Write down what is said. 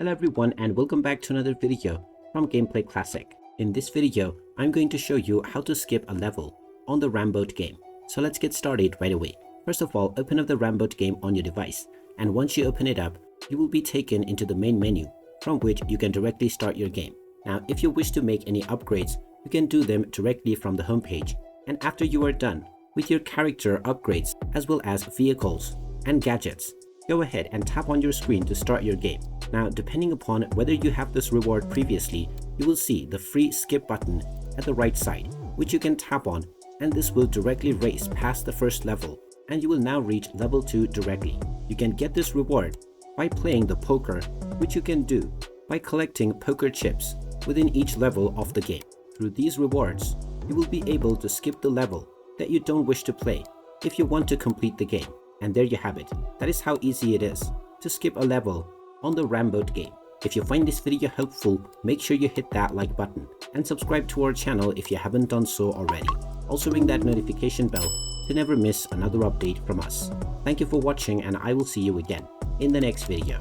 Hello everyone and welcome back to another video from Gameplay Classic. In this video, I'm going to show you how to skip a level on the Ramboat game. So let's get started right away. First of all, open up the Ramboat game on your device, and once you open it up, you will be taken into the main menu from which you can directly start your game. Now, if you wish to make any upgrades, you can do them directly from the homepage. And after you are done with your character upgrades as well as vehicles and gadgets, go ahead and tap on your screen to start your game. Now, depending upon whether you have this reward previously, you will see the free skip button at the right side, which you can tap on, and this will directly race past the first level, and you will now reach level 2 directly. You can get this reward by playing the poker, which you can do by collecting poker chips within each level of the game. Through these rewards, you will be able to skip the level that you don't wish to play if you want to complete the game. And there you have it. That is how easy it is to skip a level on the Ramboat game. If you find this video helpful, make sure you hit that like button and subscribe to our channel if you haven't done so already. Also ring that notification bell to never miss another update from us. Thank you for watching, and I will see you again in the next video.